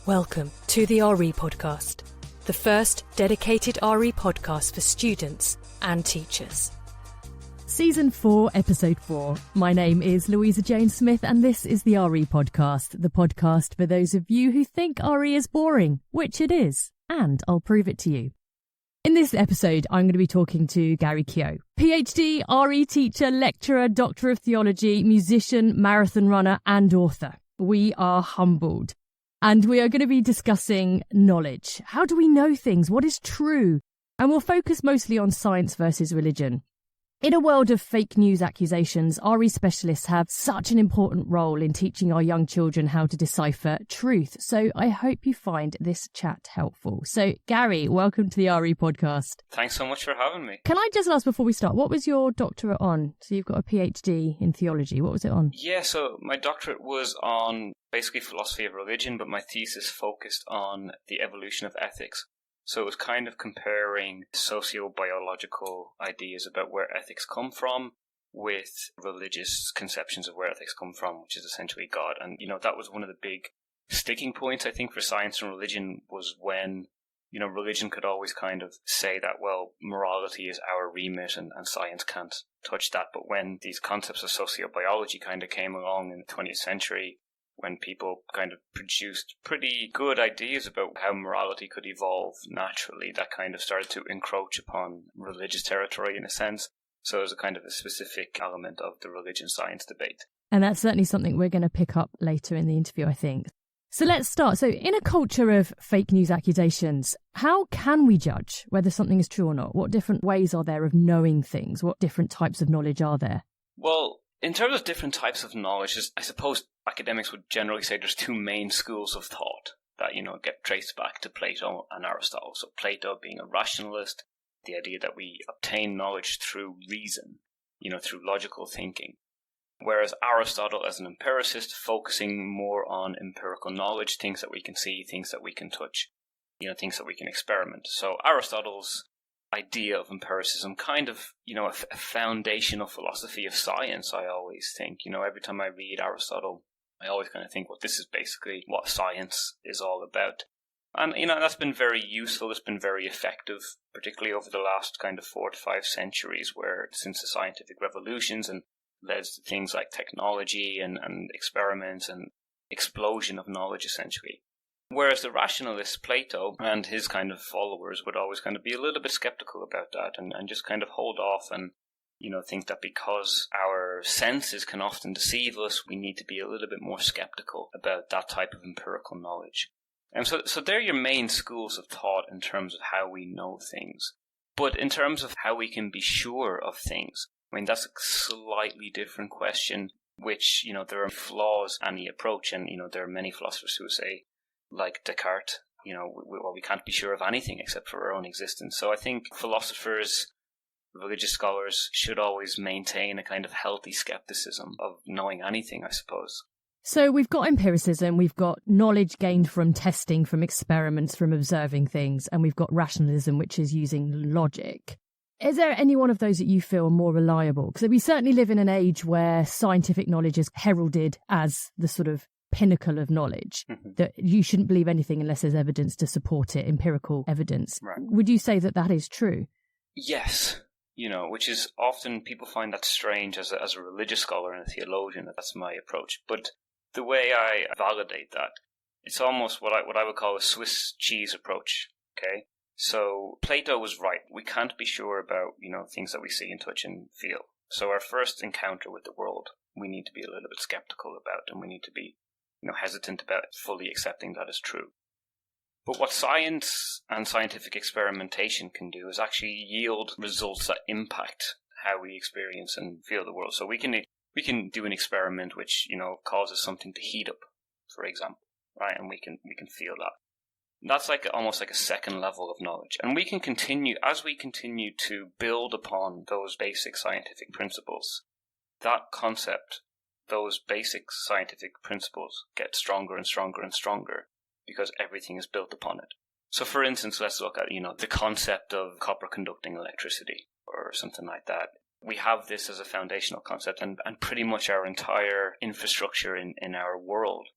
Welcome to the RE Podcast, the first dedicated RE podcast for students and teachers. Season 4, Episode 4. My name is Louisa Jones-Smith and this is the RE Podcast, the podcast for those of you who think RE is boring, which it is, and I'll prove it to you. In this episode, I'm going to be talking to Gary Keogh, PhD, RE teacher, lecturer, doctor of theology, musician, marathon runner and author. We are humbled. And we are going to be discussing knowledge. How do we know things? What is true? And we'll focus mostly on science versus religion. In a world of fake news accusations, RE specialists have such an important role in teaching our young children how to decipher truth. So I hope you find this chat helpful. So Gary, welcome to the RE podcast. Thanks so much for having me. Can I just ask before we start, what was your doctorate on? So you've got a PhD in theology. What was it on? Yeah, so my doctorate was on basically philosophy of religion, but my thesis focused on the evolution of ethics. So it was kind of comparing socio-biological ideas about where ethics come from with religious conceptions of where ethics come from, which is essentially God. And, that was one of the big sticking points, I think, for science and religion was when, religion could always kind of say that, well, morality is our remit and science can't touch that. But when these concepts of sociobiology kind of came along in the 20th century, when people kind of produced pretty good ideas about how morality could evolve naturally, that kind of started to encroach upon religious territory in a sense. So it was a kind of a specific element of the religion-science debate. And that's certainly something we're going to pick up later in the interview, I think. So let's start. So in a culture of fake news accusations, how can we judge whether something is true or not? What different ways are there of knowing things? What different types of knowledge are there? Well, in terms of different types of knowledge, I suppose academics would generally say there's two main schools of thought that, get traced back to Plato and Aristotle. So Plato being a rationalist, the idea that we obtain knowledge through reason, through logical thinking. Whereas Aristotle as an empiricist, focusing more on empirical knowledge, things that we can see, things that we can touch, things that we can experiment. So Aristotle's idea of empiricism, kind of, a foundational philosophy of science, I always think. Every time I read Aristotle, I always kind of think, well, this is basically what science is all about. And, that's been very useful, it's been very effective, particularly over the last kind of 4 to 5 centuries, where since the scientific revolutions and led to things like technology and experiments and explosion of knowledge, essentially. Whereas the rationalist Plato and his kind of followers would always kind of be a little bit skeptical about that and just kind of hold off and, think that because our senses can often deceive us, we need to be a little bit more skeptical about that type of empirical knowledge. And so they're your main schools of thought in terms of how we know things. But in terms of how we can be sure of things, that's a slightly different question, which, there are flaws in any approach. And, there are many philosophers who say, like Descartes, we can't be sure of anything except for our own existence. So I think philosophers, religious scholars should always maintain a kind of healthy skepticism of knowing anything, I suppose. So we've got empiricism, we've got knowledge gained from testing, from experiments, from observing things, and we've got rationalism, which is using logic. Is there any one of those that you feel more reliable? Because we certainly live in an age where scientific knowledge is heralded as the sort of pinnacle of knowledge, that you shouldn't believe anything unless there's evidence to support it, empirical evidence. Right. Would you say that that is true? Yes, which is often people find that strange as a religious scholar and a theologian, that's my approach. But the way I validate that, it's almost what I would call a Swiss cheese approach, okay? So Plato was right. We can't be sure about, things that we see and touch and feel. So our first encounter with the world, we need to be a little bit skeptical about, and we need to be hesitant about fully accepting that as true. But what science and scientific experimentation can do is actually yield results that impact how we experience and feel the world. So we can do an experiment which, causes something to heat up, for example, right? And we can feel that. That's almost like a second level of knowledge. And we can continue, as we continue to build upon those basic scientific principles, that concept, those basic scientific principles get stronger and stronger and stronger because everything is built upon it. So for instance, let's look at, the concept of copper conducting electricity or something like that. We have this as a foundational concept and pretty much our entire infrastructure in our world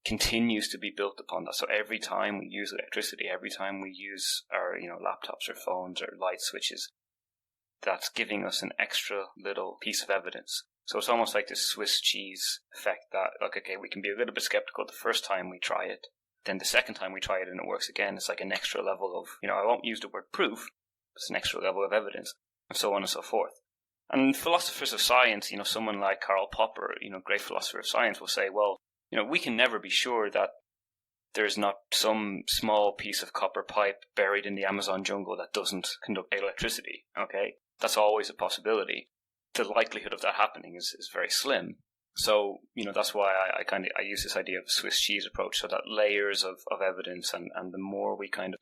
continues to be built upon that. So every time we use electricity, every time we use our, laptops or phones or light switches, that's giving us an extra little piece of evidence. So it's almost like this Swiss cheese effect that, okay, we can be a little bit skeptical the first time we try it. Then the second time we try it and it works again, it's like an extra level of, I won't use the word proof, it's an extra level of evidence, and so on and so forth. And philosophers of science, someone like Karl Popper, great philosopher of science, will say, well, we can never be sure that there's not some small piece of copper pipe buried in the Amazon jungle that doesn't conduct electricity, okay? That's always a possibility. The likelihood of that happening is very slim. So, that's why I use this idea of the Swiss cheese approach, so that layers of evidence and the more we kind of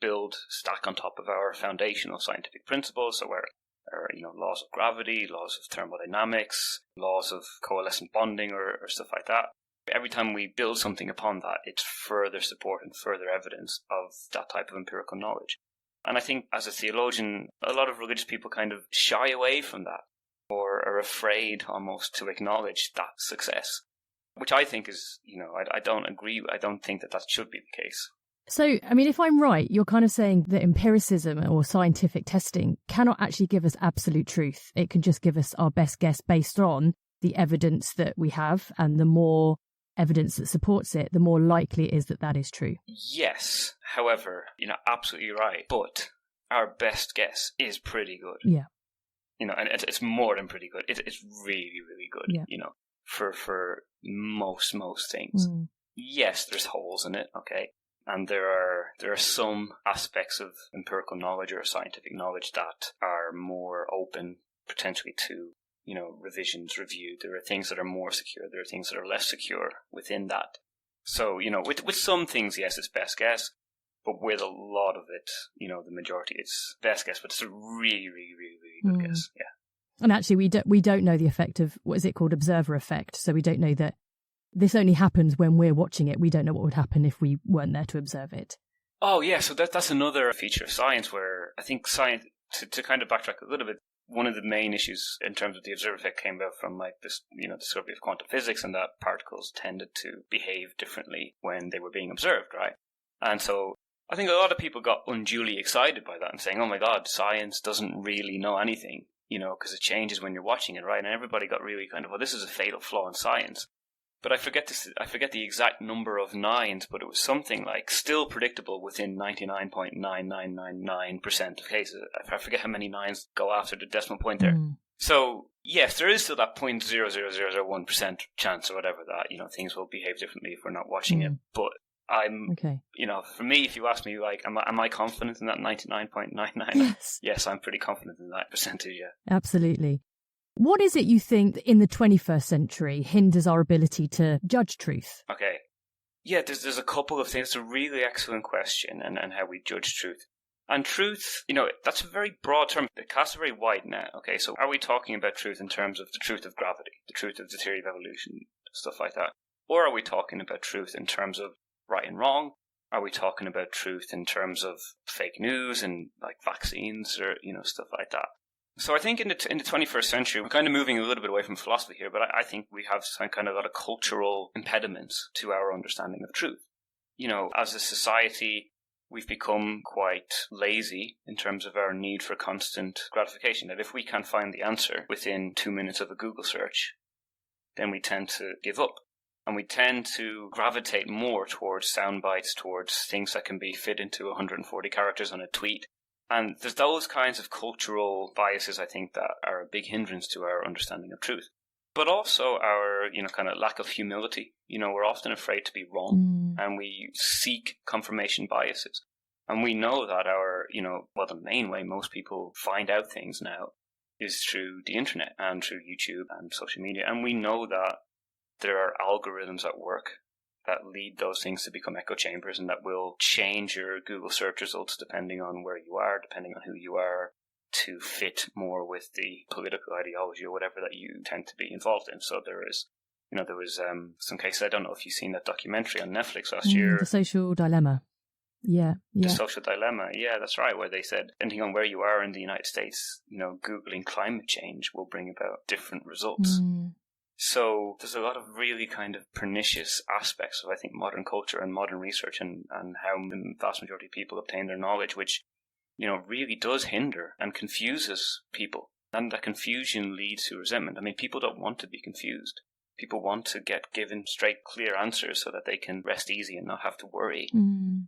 stack on top of our foundational scientific principles, so our laws of gravity, laws of thermodynamics, laws of coalescent bonding or stuff like that. Every time we build something upon that, it's further support and further evidence of that type of empirical knowledge. And I think as a theologian, a lot of religious people kind of shy away from that, or are afraid almost to acknowledge that success, which I think is, I don't agree. I don't think that should be the case. So, if I'm right, you're kind of saying that empiricism or scientific testing cannot actually give us absolute truth. It can just give us our best guess based on the evidence that we have, and the more evidence that supports it, the more likely it is that is true. Yes. However, absolutely right. But our best guess is pretty good. Yeah. And it's more than pretty good. It's really, really good, yeah. For most things. Mm. Yes, there's holes in it, okay? And there are some aspects of empirical knowledge or scientific knowledge that are more open potentially to, revisions, review. There are things that are more secure. There are things that are less secure within that. So, with some things, yes, it's best guess. But with a lot of it, the majority, it's best guess, but it's a really, really, really, really good guess. Yeah. And actually, we don't know the effect of, what is it called, observer effect. So we don't know that this only happens when we're watching it. We don't know what would happen if we weren't there to observe it. Oh, yeah. So that's another feature of science where I think science, to kind of backtrack a little bit, one of the main issues in terms of the observer effect came about from this, discovery of quantum physics, and that particles tended to behave differently when they were being observed, right? And so I think a lot of people got unduly excited by that and saying, oh my God, science doesn't really know anything, because it changes when you're watching it, right? And everybody got really kind of, well, this is a fatal flaw in science. But I forget the exact number of nines, but it was something like still predictable within 99.9999% of cases. I forget how many nines go after the decimal point there. Mm. So, yes, there is still that 0.00001% chance or whatever that, things will behave differently if we're not watching it. But for me, if you ask me, like, am I confident in that 99.99? Yes, I'm pretty confident in that percentage, yeah. Absolutely. What is it you think in the 21st century hinders our ability to judge truth? Okay. Yeah, there's a couple of things. It's a really excellent question, and how we judge truth. And truth, that's a very broad term. It casts a very wide net, okay? So are we talking about truth in terms of the truth of gravity, the truth of the theory of evolution, stuff like that? Or are we talking about truth in terms of right and wrong? Are we talking about truth in terms of fake news and like vaccines or, stuff like that? So I think in the 21st century, we're kind of moving a little bit away from philosophy here, but I think we have some kind of a lot of cultural impediments to our understanding of truth. As a society, we've become quite lazy in terms of our need for constant gratification. That if we can't find the answer within 2 minutes of a Google search, then we tend to give up. And we tend to gravitate more towards sound bites, towards things that can be fit into 140 characters on a tweet. And there's those kinds of cultural biases, I think, that are a big hindrance to our understanding of truth. But also our, kind of lack of humility. We're often afraid to be wrong, and we seek confirmation biases. And we know that the main way most people find out things now is through the internet and through YouTube and social media. And we know that there are algorithms at work that lead those things to become echo chambers and that will change your Google search results depending on where you are, depending on who you are, to fit more with the political ideology or whatever that you tend to be involved in. So there was some cases, I don't know if you've seen that documentary on Netflix last year. The Social Dilemma. Yeah. The Social Dilemma, yeah, that's right, where they said, depending on where you are in the United States, Googling climate change will bring about different results. So there's a lot of really kind of pernicious aspects of, I think, modern culture and modern research and how the vast majority of people obtain their knowledge, which, really does hinder and confuses people. And that confusion leads to resentment. I mean, people don't want to be confused. People want to get given straight, clear answers so that they can rest easy and not have to worry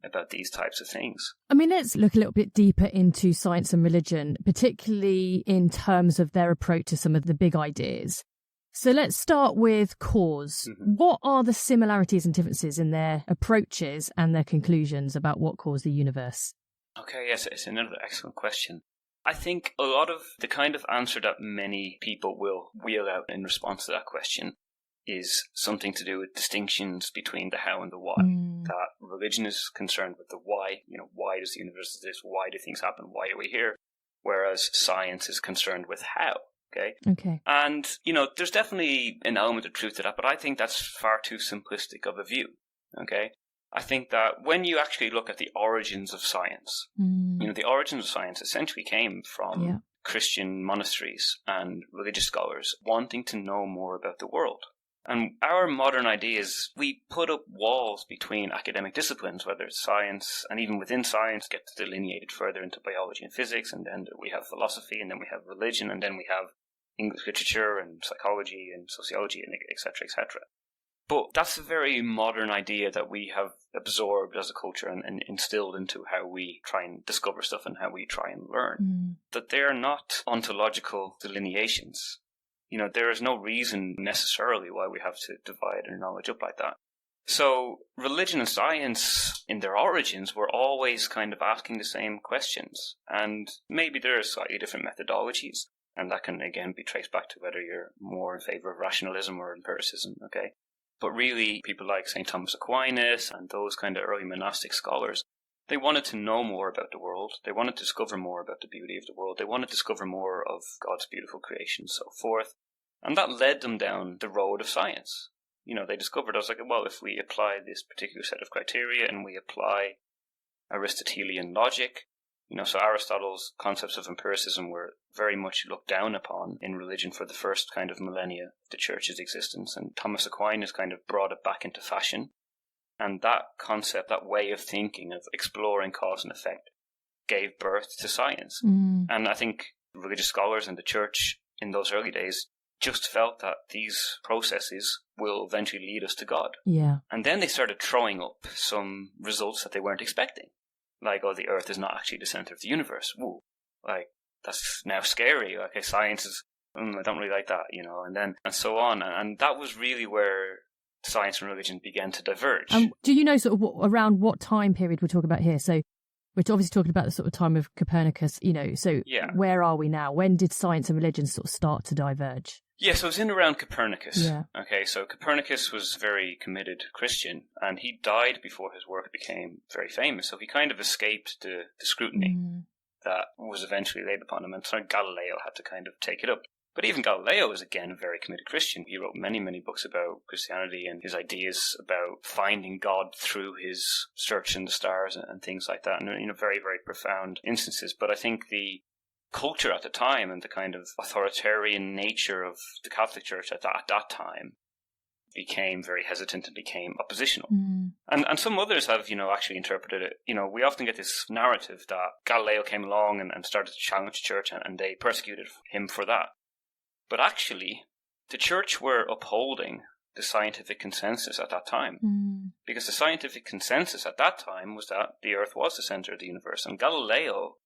about these types of things. I mean, let's look a little bit deeper into science and religion, particularly in terms of their approach to some of the big ideas. So let's start with cause. What are the similarities and differences in their approaches and their conclusions about what caused the universe? Okay, yes, it's another excellent question. I think a lot of the kind of answer that many people will wheel out in response to that question is something to do with distinctions between the how and the why. That religion is concerned with the why. Why does the universe exist? Why do things happen? Why are we here? Whereas science is concerned with how. Okay. And, there's definitely an element of truth to that, but I think that's far too simplistic of a view. Okay. I think that when you actually look at the origins of science, the origins of science essentially came from Christian monasteries and religious scholars wanting to know more about the world. And our modern ideas, we put up walls between academic disciplines, whether it's science, and even within science get delineated further into biology and physics, and then we have philosophy, and then we have religion, and then we have English literature and psychology and sociology, and et cetera, et cetera. But that's a very modern idea that we have absorbed as a culture and instilled into how we try and discover stuff and how we try and learn. That they are not ontological delineations. There is no reason necessarily why we have to divide our knowledge up like that. So religion and science, in their origins, were always kind of asking the same questions. And maybe there are slightly different methodologies. And that can, again, be traced back to whether you're more in favor of rationalism or empiricism, okay? But really, people like St. Thomas Aquinas and those kind of early monastic scholars, they wanted to know more about the world. They wanted to discover more about the beauty of the world. They wanted to discover more of God's beautiful creation and so forth. And that led them down the road of science. They discovered, I was like, well, if we apply this particular set of criteria and we apply Aristotelian logic, so Aristotle's concepts of empiricism were very much looked down upon in religion for the first kind of millennia of the church's existence. And Thomas Aquinas kind of brought it back into fashion. And that concept, that way of thinking of exploring cause and effect, gave birth to science. And I think religious scholars and the church in those early days just felt that these processes will eventually lead us to God. Yeah. And then they started throwing up some results that they weren't expecting. Like, the Earth is not actually the center of the universe. Whoa. That's now scary. Okay, science is, I don't really like that, and so on. And that was really where science and religion began to diverge. Do you know sort of around what time period we're talking about here? So we're obviously talking about the sort of time of Copernicus, where are we now? When did science and religion sort of start to diverge? Yeah, so it was in around Copernicus. Yeah. Okay, so Copernicus was a very committed Christian, and he died before his work became very famous, so he kind of escaped the scrutiny that was eventually laid upon him, and so Galileo had to kind of take it up. But even Galileo was, again, a very committed Christian. He wrote many, many books about Christianity and his ideas about finding God through his search in the stars and things like that, and very, very profound instances. But I think the culture at the time and the kind of authoritarian nature of the Catholic Church at that time became very hesitant and became oppositional. And some others have, actually interpreted it. We often get this narrative that Galileo came along and started to challenge the church and they persecuted him for that. But actually, the church were upholding the scientific consensus at that time. Because the scientific consensus at that time was that the Earth was the center of the universe. And Galileo,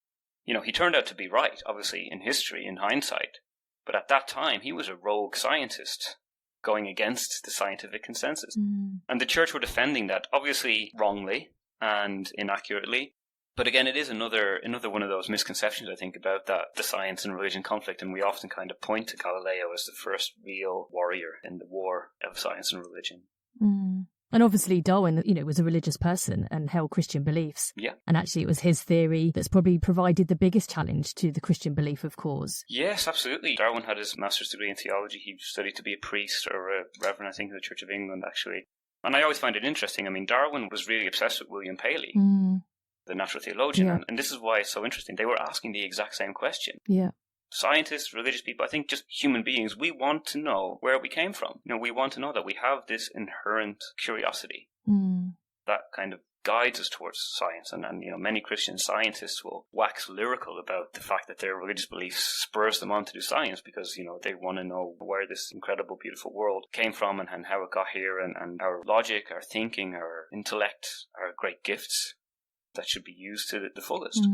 he turned out to be right, obviously, in history, in hindsight. But at that time, he was a rogue scientist going against the scientific consensus. And the church were defending that, obviously wrongly and inaccurately. But again, it is another one of those misconceptions, I think, about that the science and religion conflict. And we often kind of point to Galileo as the first real warrior in the war of science and religion. And obviously Darwin, was a religious person and held Christian beliefs. Yeah. And actually it was his theory that's probably provided the biggest challenge to the Christian belief of cause. Yes, absolutely. Darwin had his master's degree in theology. He studied to be a priest or a reverend, I think, in the Church of England, actually. And I always find it interesting. I mean, Darwin was really obsessed with William Paley, the natural theologian. Yeah. And this is why it's so interesting. They were asking the exact same question. Yeah. scientists, religious people, I think just human beings, we want to know where we came from. We want to know that we have this inherent curiosity that kind of guides us towards science. And many Christian scientists will wax lyrical about the fact that their religious beliefs spurs them on to do science because, they want to know where this incredible, beautiful world came from and how it got here. And our logic, our thinking, our intellect are great gifts that should be used to the fullest.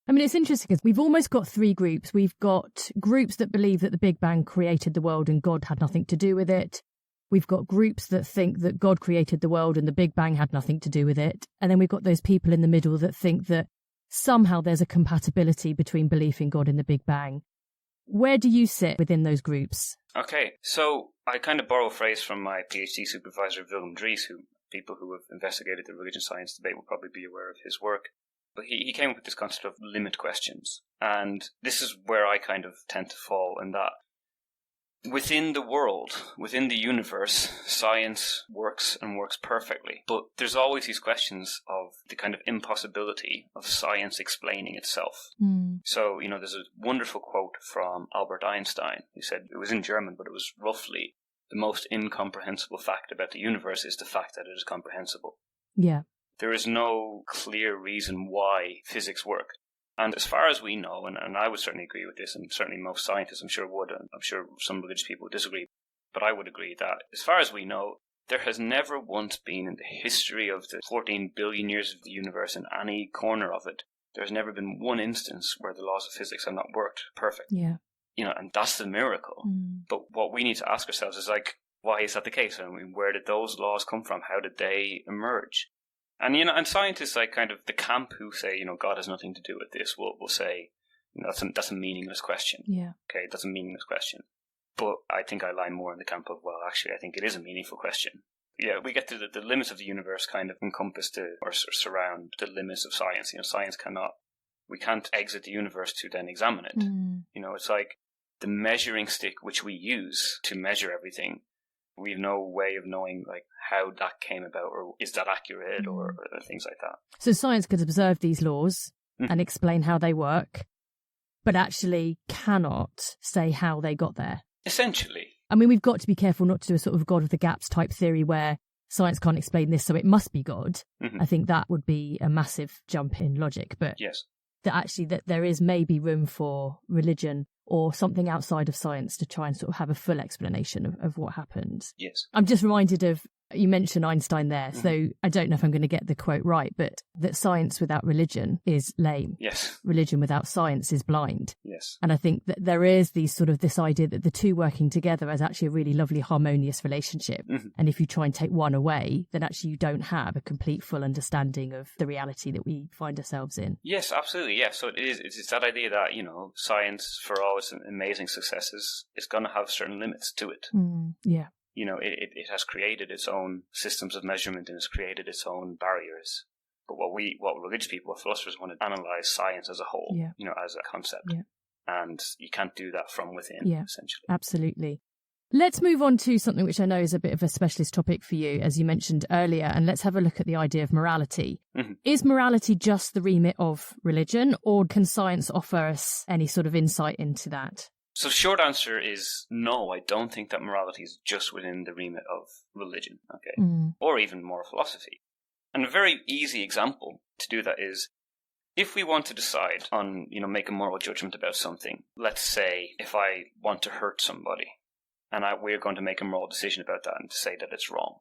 I mean, it's interesting because we've almost got three groups. We've got groups that believe that the Big Bang created the world and God had nothing to do with it. We've got groups that think that God created the world and the Big Bang had nothing to do with it. And then we've got those people in the middle that think that somehow there's a compatibility between belief in God and the Big Bang. Where do you sit within those groups? Okay, so I kind of borrow a phrase from my PhD supervisor, Willem Dries, who people who have investigated the religion science debate will probably be aware of his work. But he came up with this concept of limit questions. And this is where I kind of tend to fall in that. Within the world, within the universe, science works and works perfectly. But there's always these questions of the kind of impossibility of science explaining itself. So, there's a wonderful quote from Albert Einstein, who said, it was in German, but it was roughly, the most incomprehensible fact about the universe is the fact that it is comprehensible. Yeah. There is no clear reason why physics work. And as far as we know, and I would certainly agree with this, and certainly most scientists I'm sure would, and I'm sure some religious people would disagree, but I would agree that as far as we know, there has never once been in the history of the 14 billion years of the universe in any corner of it, there's never been one instance where the laws of physics have not worked perfect. Yeah. And that's the miracle. But what we need to ask ourselves is why is that the case? I mean, where did those laws come from? How did they emerge? And, and scientists, like kind of the camp who say, God has nothing to do with this, will say, that's a meaningless question. Yeah. Okay, that's a meaningless question. But I think I lie more in the camp of, well, actually, I think it is a meaningful question. Yeah, we get to the limits of the universe kind of encompass or surround the limits of science. Science we can't exit the universe to then examine it. It's like the measuring stick which we use to measure everything. We have no way of knowing how that came about, or is that accurate, or things like that. So science could observe these laws and explain how they work, but actually cannot say how they got there. Essentially. I mean, we've got to be careful not to do a sort of God of the gaps type theory where science can't explain this, so it must be God. I think that would be a massive jump in logic. But yes, that there is maybe room for religion or something outside of science to try and sort of have a full explanation of what happened. Yes. I'm just reminded of, you mentioned Einstein there, so I don't know if I'm going to get the quote right, but that science without religion is lame. Yes. Religion without science is blind. Yes. And I think that there is this idea that the two working together is actually a really lovely harmonious relationship. And if you try and take one away, then actually you don't have a complete full understanding of the reality that we find ourselves in. Yes, absolutely. Yes. So it's that idea that, science, for all its amazing successes, is going to have certain limits to it. Yeah. It has created its own systems of measurement and has created its own barriers. But what religious people, what philosophers want to analyze science as a whole, as a concept. Yeah. And you can't do that from within, essentially. Absolutely. Let's move on to something which I know is a bit of a specialist topic for you, as you mentioned earlier, and let's have a look at the idea of morality. Is morality just the remit of religion, or can science offer us any sort of insight into that? So short answer is no, I don't think that morality is just within the remit of religion, or even moral philosophy. And a very easy example to do that is, if we want to decide on, make a moral judgment about something, let's say if I want to hurt somebody, and we're going to make a moral decision about that and to say that it's wrong.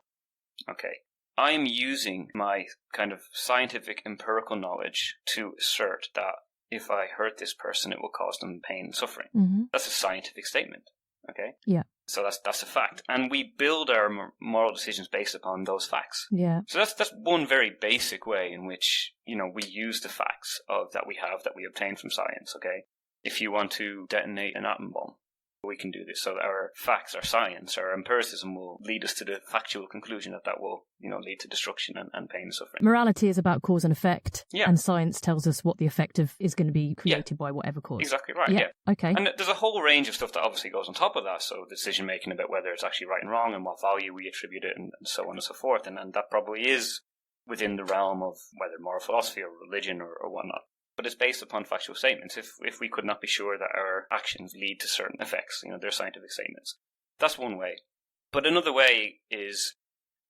Okay. I'm using my kind of scientific empirical knowledge to assert that if I hurt this person, it will cause them pain and suffering. That's a scientific statement. Okay? Yeah. So that's a fact. And we build our moral decisions based upon those facts. Yeah. So that's one very basic way in which, we use the facts that we obtain from science, okay? If you want to detonate an atom bomb, we can do this. So our facts, our science, our empiricism will lead us to the factual conclusion that will, lead to destruction and pain and suffering. Morality is about cause and effect, yeah. And science tells us what the effect is going to be created by whatever cause. Exactly right, yeah. Okay. And there's a whole range of stuff that obviously goes on top of that, so decision-making about whether it's actually right and wrong and what value we attribute it and so on and so forth, and that probably is within the realm of whether moral philosophy or religion or whatnot. but it's based upon factual statements. If we could not be sure that our actions lead to certain effects, they're scientific statements. That's one way. But another way is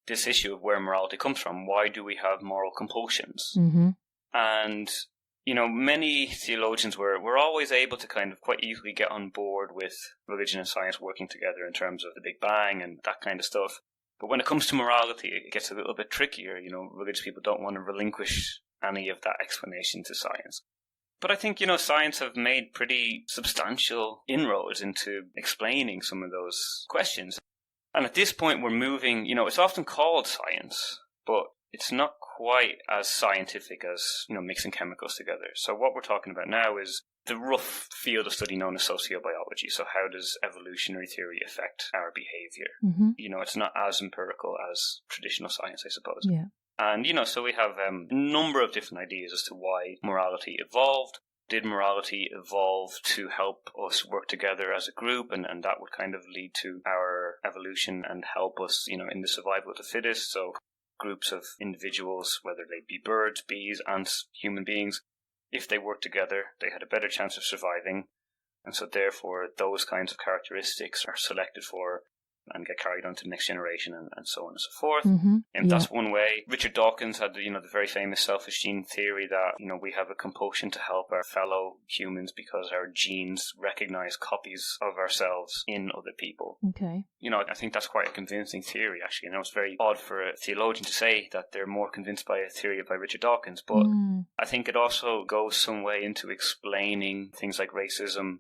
this issue of where morality comes from. Why do we have moral compulsions? Mm-hmm. And, many theologians were always able to kind of quite easily get on board with religion and science working together in terms of the Big Bang and that kind of stuff. But when it comes to morality, it gets a little bit trickier. Religious people don't want to relinquish any of that explanation to science. But I think, science have made pretty substantial inroads into explaining some of those questions. And at this point, we're moving, it's often called science, but it's not quite as scientific as, mixing chemicals together. So what we're talking about now is the rough field of study known as sociobiology. So how does evolutionary theory affect our behavior? Mm-hmm. It's not as empirical as traditional science, I suppose. Yeah. And, so we have a number of different ideas as to why morality evolved. Did morality evolve to help us work together as a group, and that would kind of lead to our evolution and help us, in the survival of the fittest? So groups of individuals, whether they be birds, bees, ants, human beings, if they worked together, they had a better chance of surviving. And so therefore, those kinds of characteristics are selected for and get carried on to the next generation, and so on and so forth. Mm-hmm. And that's one way. Richard Dawkins had the very famous selfish gene theory that we have a compulsion to help our fellow humans because our genes recognize copies of ourselves in other people. Okay. I think that's quite a convincing theory, actually. It's very odd for a theologian to say that they're more convinced by a theory by Richard Dawkins, but I think it also goes some way into explaining things like racism.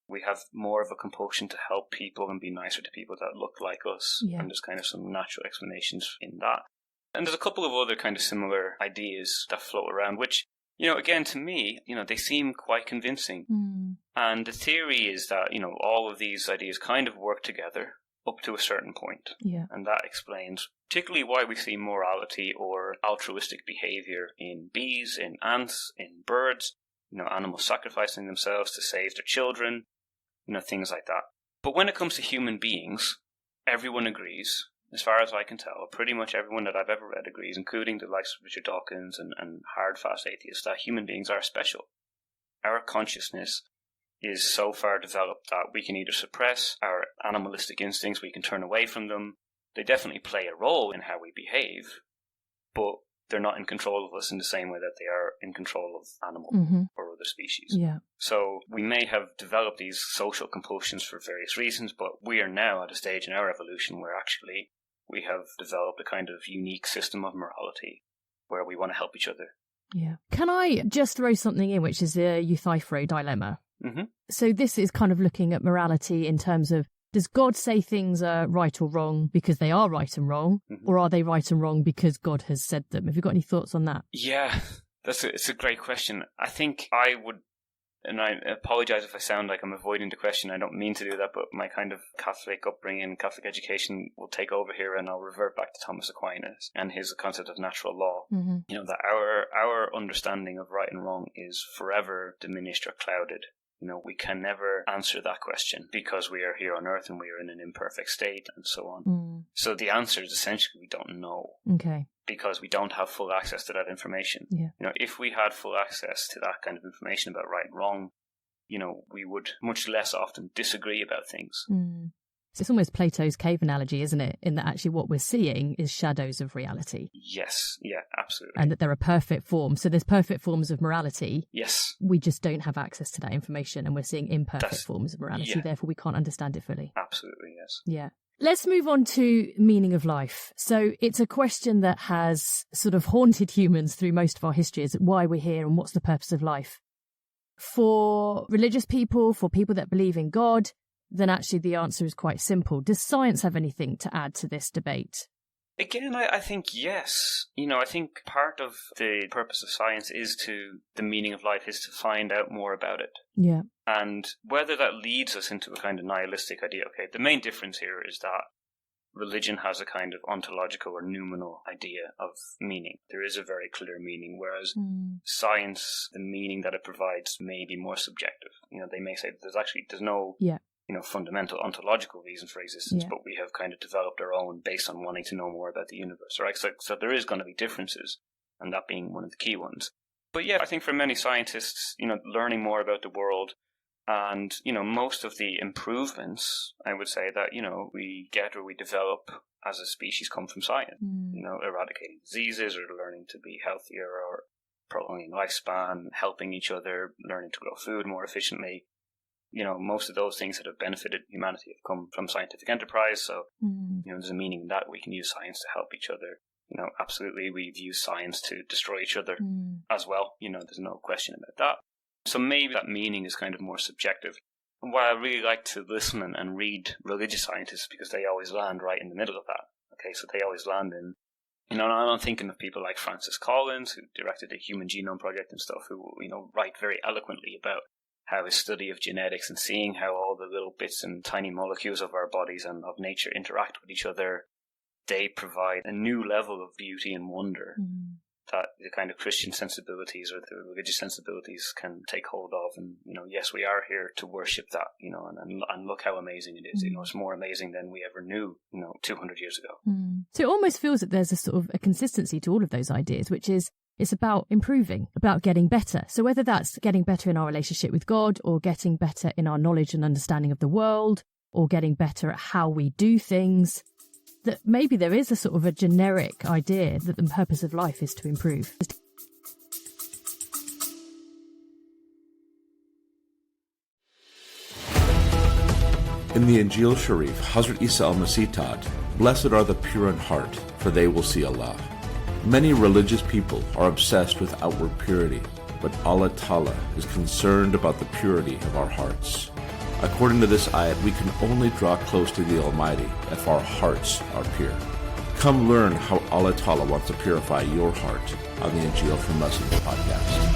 We have more of a compulsion to help people and be nicer to people that look like us. Yeah. And there's kind of some natural explanations in that. And there's a couple of other kind of similar ideas that float around, which, again, to me, they seem quite convincing. And the theory is that, all of these ideas kind of work together up to a certain point. Yeah. And that explains particularly why we see morality or altruistic behavior in bees, in ants, in birds, animals sacrificing themselves to save their children, things like that. But when it comes to human beings, everyone agrees, as far as I can tell, pretty much everyone that I've ever read agrees, including the likes of Richard Dawkins and hard-fast atheists, that human beings are special. Our consciousness is so far developed that we can either suppress our animalistic instincts, we can turn away from them. They definitely play a role in how we behave, but they're not in control of us in the same way that they are in control of animals or other species. Yeah. So we may have developed these social compulsions for various reasons, but we are now at a stage in our evolution where actually we have developed a kind of unique system of morality where we want to help each other. Yeah. Can I just throw something in, which is the Euthyphro dilemma? Mm-hmm. So this is kind of looking at morality in terms of, does God say things are right or wrong because they are right and wrong, or are they right and wrong because God has said them? Have you got any thoughts on that? Yeah, it's a great question. I think I would, and I apologize if I sound like I'm avoiding the question. I don't mean to do that, but my kind of Catholic upbringing, Catholic education will take over here, and I'll revert back to Thomas Aquinas and his concept of natural law. That our understanding of right and wrong is forever diminished or clouded. We can never answer that question because we are here on Earth and we are in an imperfect state and so on. So the answer is essentially we don't know. Okay. Because we don't have full access to that information. Yeah. If we had full access to that kind of information about right and wrong, we would much less often disagree about things. So it's almost Plato's cave analogy, isn't it? In that actually what we're seeing is shadows of reality. Yes, yeah, absolutely. And that there are perfect forms. So there's perfect forms of morality. Yes. We just don't have access to that information and we're seeing imperfect forms of morality. Yeah. Therefore, we can't understand it fully. Absolutely, yes. Yeah. Let's move on to meaning of life. So it's a question that has sort of haunted humans through most of our history, is why we're here and what's the purpose of life. For religious people, for people that believe in God, then actually the answer is quite simple. Does science have anything to add to this debate? Again, I think yes. I think part of the purpose of science the meaning of life is to find out more about it. Yeah. And whether that leads us into a kind of nihilistic idea, okay, the main difference here is that religion has a kind of ontological or noumenal idea of meaning. There is a very clear meaning, whereas science, the meaning that it provides may be more subjective. They may say that there's no fundamental ontological reason for existence, but we have kind of developed our own based on wanting to know more about the universe, right? So there is going to be differences, and that being one of the key ones. But yeah, I think for many scientists, learning more about the world and, most of the improvements, I would say that, we get or we develop as a species come from science. Eradicating diseases or learning to be healthier or prolonging lifespan, helping each other, learning to grow food more efficiently. Most of those things that have benefited humanity have come from scientific enterprise. So, there's a meaning in that. We can use science to help each other. Absolutely, we've used science to destroy each other as well. There's no question about that. So maybe that meaning is kind of more subjective. And why I really like to listen and read religious scientists, because they always land right in the middle of that. Okay, so they always land in, I'm thinking of people like Francis Collins, who directed the Human Genome Project and stuff, who, write very eloquently about how his study of genetics and seeing how all the little bits and tiny molecules of our bodies and of nature interact with each other, they provide a new level of beauty and wonder that the kind of Christian sensibilities or the religious sensibilities can take hold of. And, yes, we are here to worship that, and look how amazing it is. It's more amazing than we ever knew, 200 years ago. So it almost feels that there's a sort of a consistency to all of those ideas, which is it's about improving, about getting better. So whether that's getting better in our relationship with God or getting better in our knowledge and understanding of the world or getting better at how we do things, that maybe there is a sort of a generic idea that the purpose of life is to improve. In the Injil Sharif, Hazrat Isa al-Masih taught, "Blessed are the pure in heart, for they will see Allah." Many religious people are obsessed with outward purity, but Allah Ta'ala is concerned about the purity of our hearts. According to this ayat, we can only draw close to the Almighty if our hearts are pure. Come learn how Allah Ta'ala wants to purify your heart on the Injil from Lessons podcast.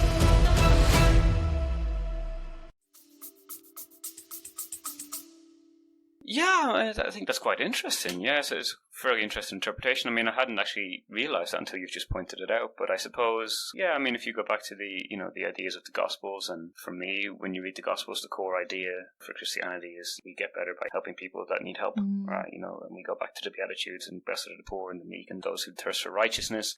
Yeah, I think that's quite interesting. Yes, it's a fairly interesting interpretation. I mean, I hadn't actually realised that until you've just pointed it out. But I suppose, if you go back to the ideas of the Gospels, and for me, when you read the Gospels, the core idea for Christianity is we get better by helping people that need help, right? And we go back to the Beatitudes and blessed are the poor and the meek and those who thirst for righteousness.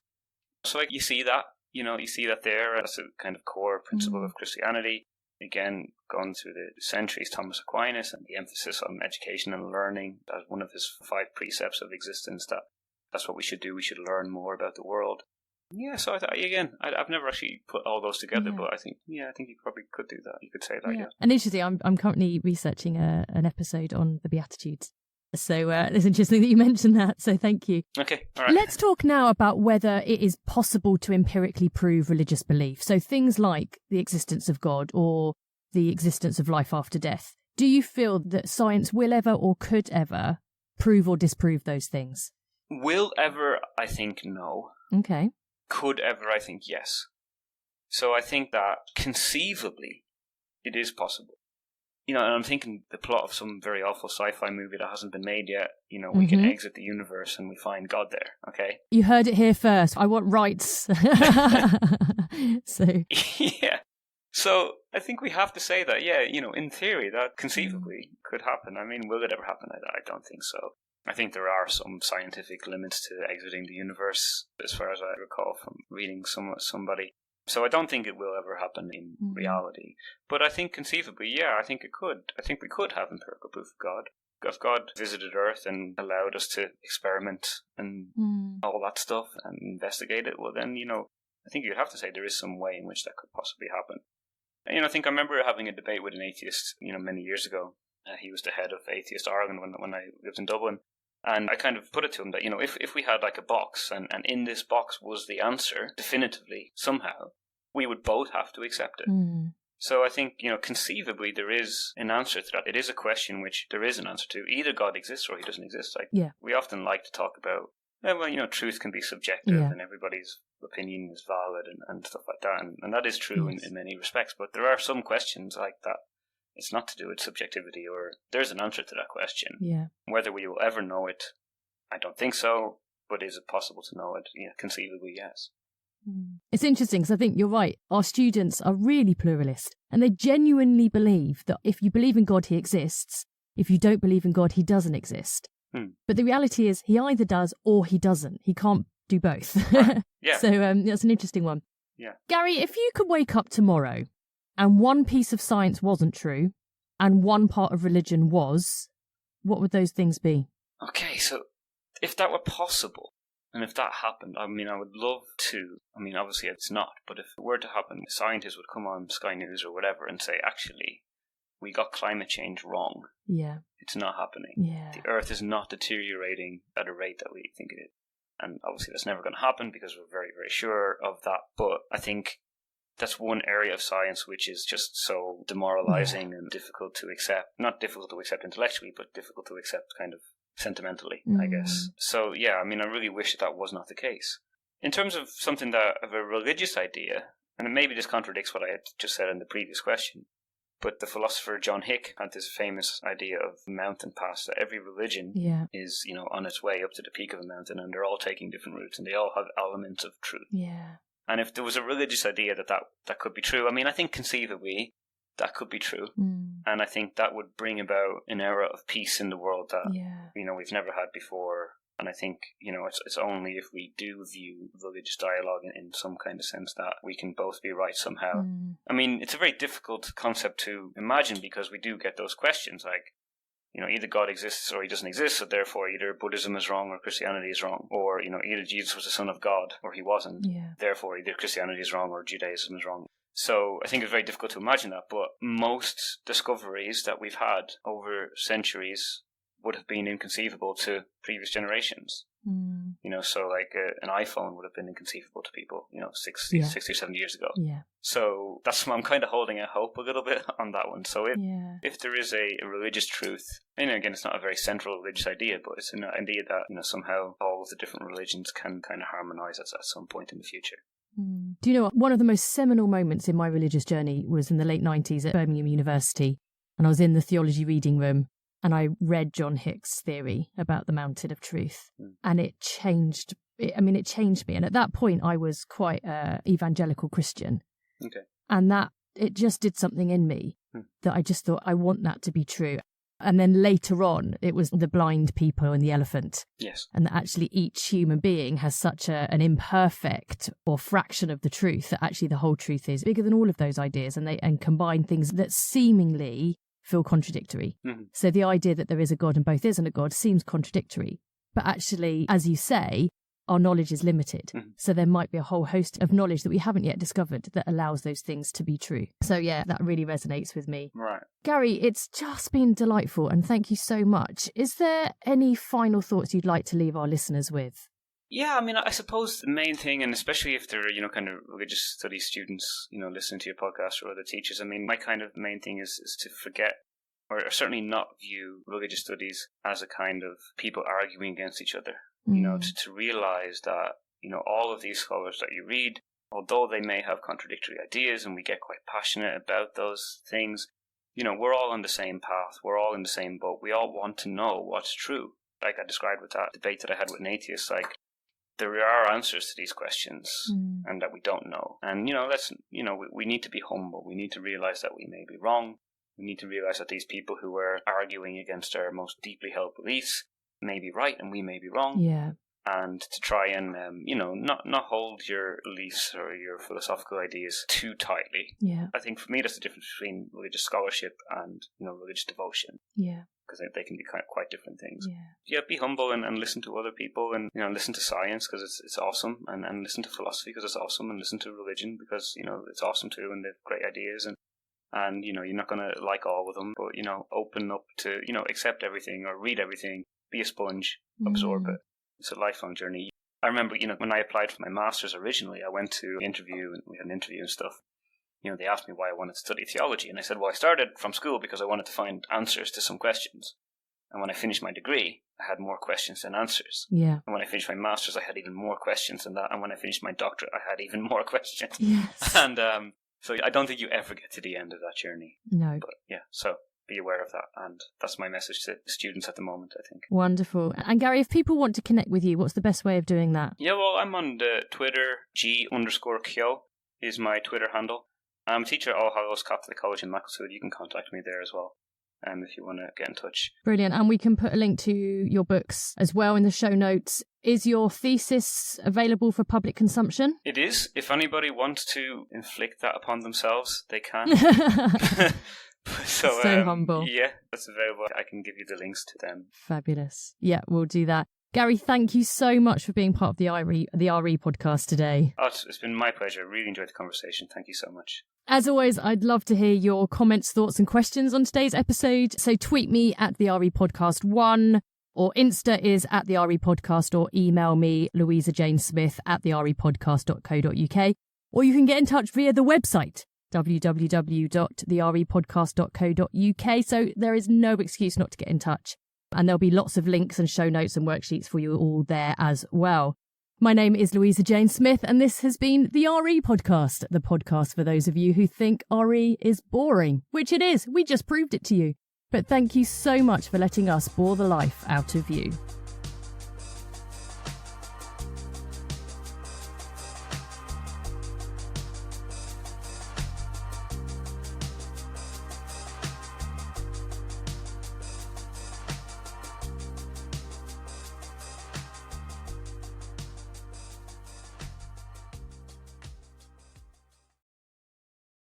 So, you see that, you see that there as a kind of core principle of Christianity. Again, going through the centuries, Thomas Aquinas and the emphasis on education and learning as one of his 5 precepts of existence, that's what we should do. We should learn more about the world. Yeah, so I've never actually put all those together, but I think you probably could do that. You could say that, yeah. And interesting, I'm currently researching an episode on the Beatitudes. So it's interesting that you mentioned that, so thank you. Okay, all right. Let's talk now about whether it is possible to empirically prove religious belief. So things like the existence of God or the existence of life after death. Do you feel that science will ever or could ever prove or disprove those things? Will ever, I think, no. Okay. Could ever, I think, yes. So I think that conceivably it is possible. And I'm thinking the plot of some very awful sci-fi movie that hasn't been made yet. We can exit the universe and we find God there, okay? You heard it here first. I want rights. So yeah. So I think we have to say that, in theory, that conceivably could happen. I mean, will it ever happen? I don't think so. I think there are some scientific limits to exiting the universe, as far as I recall from reading somebody. So I don't think it will ever happen in reality. But I think conceivably, I think it could. I think we could have empirical proof of God. If God visited Earth and allowed us to experiment and all that stuff and investigate it, well then, I think you'd have to say there is some way in which that could possibly happen. And, I think I remember having a debate with an atheist, many years ago. He was the head of Atheist Ireland when I lived in Dublin. And I kind of put it to him that, if we had like a box and in this box was the answer, definitively, somehow, we would both have to accept it. So I think, conceivably there is an answer to that. It is a question which there is an answer to. Either God exists or he doesn't exist. We often like to talk about, truth can be subjective and everybody's opinion is valid and stuff like that. And that is true in many respects. But there are some questions like that. It's not to do with subjectivity, or there's an answer to that question. Yeah. Whether we will ever know it, I don't think so. But is it possible to know it? Conceivably, yes. It's interesting because I think you're right. Our students are really pluralist and they genuinely believe that if you believe in God, he exists. If you don't believe in God, he doesn't exist. But the reality is he either does or he doesn't. He can't do both. Right. Yeah. So that's an interesting one. Yeah. Gary, if you could wake up tomorrow and one piece of science wasn't true and one part of religion was, what would those things be? Okay, so if that were possible, and if that happened, I mean, I would love to. I mean, obviously it's not, but if it were to happen, scientists would come on Sky News or whatever and say, actually, we got climate change wrong. Yeah. It's not happening. Yeah. The Earth is not deteriorating at a rate that we think it is. And obviously that's never going to happen because we're very, very sure of that. But I think that's one area of science which is just so demoralizing and difficult to accept. Not difficult to accept intellectually, but difficult to accept kind of sentimentally, I guess. So, yeah, I mean, I really wish that was not the case. In terms of something of a religious idea, and maybe this contradicts what I had just said in the previous question, but the philosopher John Hick had this famous idea of mountain paths, that every religion is, on its way up to the peak of a mountain, and they're all taking different routes, and they all have elements of truth. Yeah. And if there was a religious idea that could be true, I mean, I think conceivably that could be true. And I think that would bring about an era of peace in the world that, we've never had before. And I think, it's only if we do view religious dialogue in some kind of sense that we can both be right somehow. I mean, it's a very difficult concept to imagine because we do get those questions like, either God exists or he doesn't exist, so therefore either Buddhism is wrong or Christianity is wrong. Or, either Jesus was the son of God or he wasn't. Therefore either Christianity is wrong or Judaism is wrong. So I think it's very difficult to imagine that. But most discoveries that we've had over centuries would have been inconceivable to previous generations. So like an iPhone would have been inconceivable to people, 60 or 70 years ago. So that's why I'm kind of holding out hope a little bit on that one. So if there is a religious truth, and again, it's not a very central religious idea, but it's an idea that, somehow all of the different religions can kind of harmonize at some point in the future. Do you know what? One of the most seminal moments in my religious journey was in the late 90s at Birmingham University, and I was in the theology reading room, and I read John Hick's theory about the mountain of truth, and it changed me. And at that point, I was quite an evangelical Christian. Okay. And that it just did something in me that I just thought, I want that to be true. And then later on, it was the blind people and the elephant. Yes. And that actually each human being has such an imperfect or fraction of the truth that actually the whole truth is bigger than all of those ideas, and combine things that seemingly feel contradictory. So the idea that there is a God and both isn't a God seems contradictory. But actually, as you say, our knowledge is limited. So there might be a whole host of knowledge that we haven't yet discovered that allows those things to be true. So yeah, that really resonates with me. Right. Gary, it's just been delightful, and thank you so much. Is there any final thoughts you'd like to leave our listeners with? Yeah, I mean, I suppose the main thing, and especially if they're, kind of religious studies students, listening to your podcast or other teachers, I mean, my kind of main thing is to forget, or certainly not view religious studies as a kind of people arguing against each other. To realize that, all of these scholars that you read, although they may have contradictory ideas and we get quite passionate about those things, we're all on the same path. We're all in the same boat. We all want to know what's true. Like I described with that debate that I had with an atheist, like, there are answers to these questions and that we don't know. And, we need to be humble. We need to realize that we may be wrong. We need to realize that these people who are arguing against our most deeply held beliefs may be right and we may be wrong. Yeah. And to try and, not hold your beliefs or your philosophical ideas too tightly. Yeah. I think for me that's the difference between religious scholarship and, religious devotion. Yeah. Because they can be quite different things. Yeah, be humble and listen to other people and, listen to science because it's awesome and listen to philosophy because it's awesome and listen to religion because, it's awesome too and they have great ideas and you're not going to like all of them, but, open up to, accept everything or read everything, be a sponge, absorb it. It's a lifelong journey. I remember, when I applied for my master's originally, I went to an interview and we had an interview and stuff. They asked me why I wanted to study theology. And I said, well, I started from school because I wanted to find answers to some questions. And when I finished my degree, I had more questions than answers. Yeah. And when I finished my master's, I had even more questions than that. And when I finished my doctorate, I had even more questions. Yes. And so I don't think you ever get to the end of that journey. No. But yeah, so be aware of that. And that's my message to students at the moment, I think. Wonderful. And Gary, if people want to connect with you, what's the best way of doing that? Yeah, well, I'm on the Twitter. G_Keogh is my Twitter handle. I'm a teacher at All Hallows Catholic College in Macclesfield. You can contact me there as well. if you want to get in touch. Brilliant. And we can put a link to your books as well in the show notes. Is your thesis available for public consumption? It is. If anybody wants to inflict that upon themselves, they can. So humble. Yeah, that's available. I can give you the links to them. Fabulous. Yeah, we'll do that. Gary, thank you so much for being part of the RE podcast today. Oh, it's been my pleasure. Really enjoyed the conversation. Thank you so much. As always, I'd love to hear your comments, thoughts and questions on today's episode. So tweet me at the RE Podcast 1, or Insta is at the RE Podcast, or email me, Louisa Jane Smith at therepodcast.co.uk, or you can get in touch via the website, www.therepodcast.co.uk. So there is no excuse not to get in touch. And there'll be lots of links and show notes and worksheets for you all there as well. My name is Louisa Jane Smith, and this has been the RE Podcast, the podcast for those of you who think RE is boring, which it is. We just proved it to you. But thank you so much for letting us bore the life out of you.